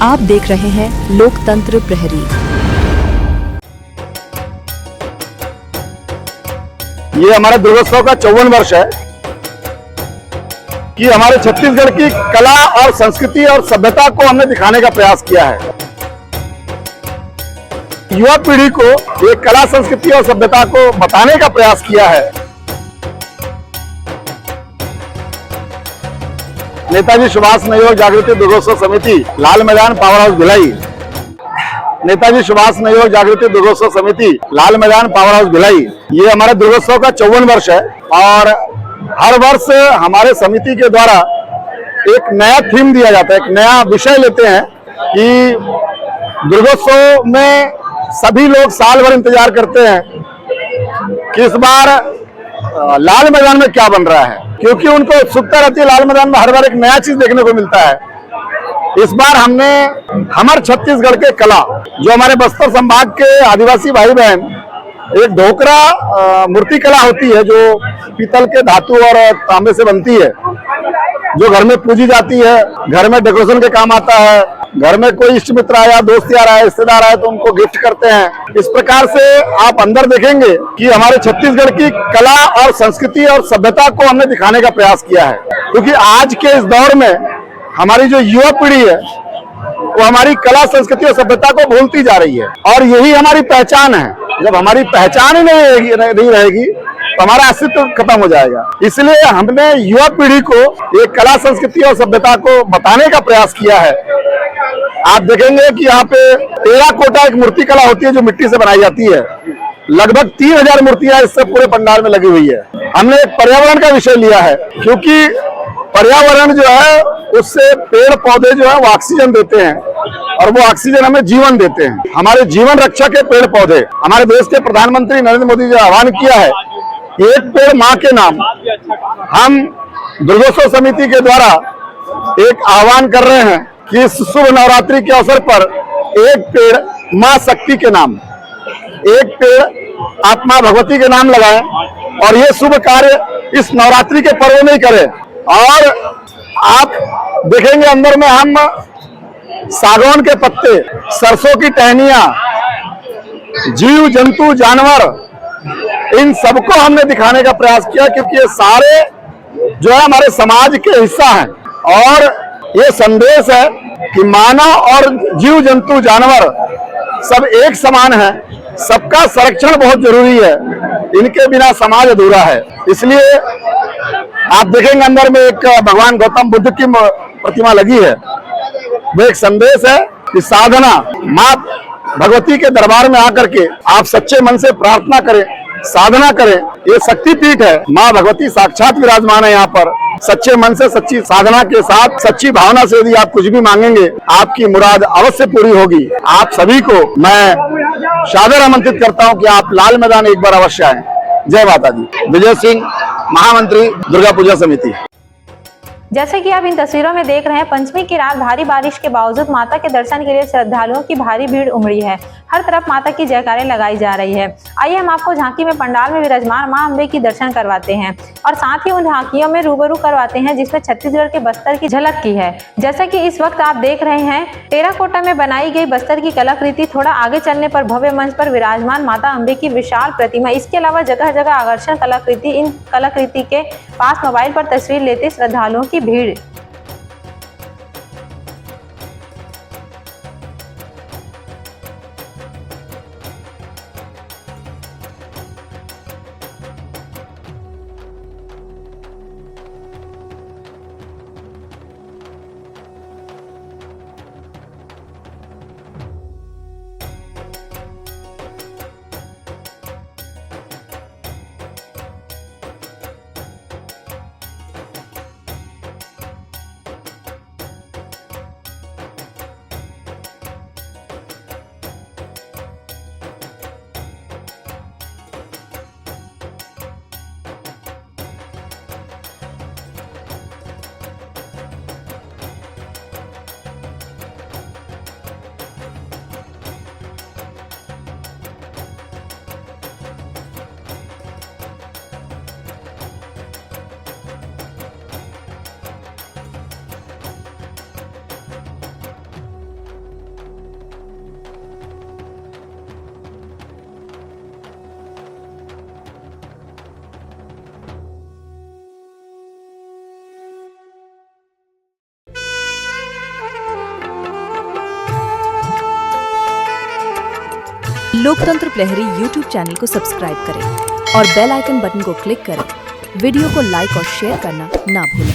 आप देख रहे हैं लोकतंत्र प्रहरी। ये हमारे दुर्गोत्सव का 54 वर्ष है कि हमारे छत्तीसगढ़ की कला और संस्कृति और सभ्यता को हमने दिखाने का प्रयास किया है। युवा पीढ़ी को ये कला संस्कृति और सभ्यता को बताने का प्रयास किया है। नेताजी सुभाष नवयुवक जागृति दुर्गोत्सव समिति, लाल मैदान, पावर हाउस, भिलाई। नेताजी सुभाष नवयुवक जागृति दुर्गोत्सव समिति, लाल मैदान, पावर हाउस, भिलाई। ये हमारे दुर्गोत्सव का 54 वर्ष है और हर वर्ष हमारे समिति के द्वारा एक नया थीम दिया जाता है, एक नया विषय लेते हैं कि दुर्गोत्सव में सभी लोग साल भर इंतजार करते हैं कि इस बार लाल मैदान में क्या बन रहा है, क्योंकि उनको उत्सुकता रहती है। लाल मैदान में हर बार एक नया चीज देखने को मिलता है। इस बार हमने हमारे छत्तीसगढ़ के कला, जो हमारे बस्तर संभाग के आदिवासी भाई बहन, एक ढोकरा मूर्ति कला होती है जो पीतल के धातु और तांबे से बनती है, जो घर में पूजी जाती है, घर में डेकोरेशन के काम आता है। घर में कोई इष्ट मित्र आया, दोस्त यार आया, रिश्तेदार आया तो उनको गिफ्ट करते हैं। इस प्रकार से आप अंदर देखेंगे कि हमारे छत्तीसगढ़ की कला और संस्कृति और सभ्यता को हमने दिखाने का प्रयास किया है, क्योंकि आज के इस दौर में हमारी जो युवा पीढ़ी है वो हमारी कला संस्कृति और सभ्यता को भूलती जा रही है और यही हमारी पहचान है। जब हमारी पहचान ही नहीं रहेगी तो हमारा अस्तित्व खत्म हो जाएगा। इसलिए हमने युवा पीढ़ी को ये कला संस्कृति और सभ्यता को बताने का प्रयास किया है। आप देखेंगे कि यहाँ पे टेराकोटा एक मूर्ति कला होती है जो मिट्टी से बनाई जाती है। लगभग 3000 मूर्तियां इससे पूरे पंडाल में लगी हुई है। हमने एक पर्यावरण का विषय लिया है, क्योंकि पर्यावरण जो है उससे पेड़ पौधे जो है वो ऑक्सीजन देते हैं और वो ऑक्सीजन हमें जीवन देते हैं। हमारे जीवन रक्षक है पेड़ पौधे। हमारे देश के प्रधानमंत्री नरेंद्र मोदी जी ने आह्वान किया है, एक पेड़ माँ के नाम। हम दुर्गोत्सव समिति के द्वारा एक आह्वान कर रहे हैं कि इस शुभ नवरात्रि के अवसर पर एक पेड़ माँ शक्ति के नाम, एक पेड़ आप माँ भगवती के नाम लगाएं और ये शुभ कार्य इस नवरात्रि के पर्व में ही करें। और आप देखेंगे अंदर में हम सागौन के पत्ते, सरसों की टहनियां, जीव जंतु जानवर, इन सबको हमने दिखाने का प्रयास किया, क्योंकि ये सारे जो है हमारे समाज के हिस्सा हैं और ये संदेश है कि मानव और जीव जंतु जानवर सब एक समान है। सबका संरक्षण बहुत जरूरी है, इनके बिना समाज अधूरा है। इसलिए आप देखेंगे अंदर में एक भगवान गौतम बुद्ध की प्रतिमा लगी है। वो एक संदेश है कि साधना, माँ भगवती के दरबार में आकर के आप सच्चे मन से प्रार्थना करें, साधना करें। ये शक्तिपीठ है, माँ भगवती साक्षात विराजमान है यहाँ पर। सच्चे मन से, सच्ची साधना के साथ, सच्ची भावना से यदि आप कुछ भी मांगेंगे आपकी मुराद अवश्य पूरी होगी। आप सभी को मैं सादर आमंत्रित करता हूँ कि आप लाल मैदान एक बार अवश्य आएं। जय माता दी। विजय सिंह, महामंत्री, दुर्गा पूजा समिति। जैसे कि आप इन तस्वीरों में देख रहे हैं, पंचमी की रात भारी बारिश के बावजूद माता के दर्शन के लिए श्रद्धालुओं की भारी भीड़ उमड़ी है। हर तरफ माता की जयकारें लगाई जा रही है। आइए हम आपको झांकी में पंडाल में विराजमान मां अम्बे की दर्शन करवाते हैं और साथ ही उन झांकियों में रूबरू करवाते हैं जिसमें छत्तीसगढ़ के बस्तर की झलक की है। जैसा कि इस वक्त आप देख रहे हैं, टेराकोटा में बनाई गई बस्तर की कलाकृति, थोड़ा आगे चलने पर भव्य मंच पर विराजमान माता अम्बे की विशाल प्रतिमा, इसके अलावा जगह जगह आकर्षण कलाकृति। इन कलाकृति के पास मोबाइल पर तस्वीर लेते श्रद्धालुओं की भीड़। लोकतंत्र प्रहरी YouTube चैनल को सब्सक्राइब करें और बेल आइकन बटन को क्लिक करें। वीडियो को लाइक और शेयर करना ना भूलें।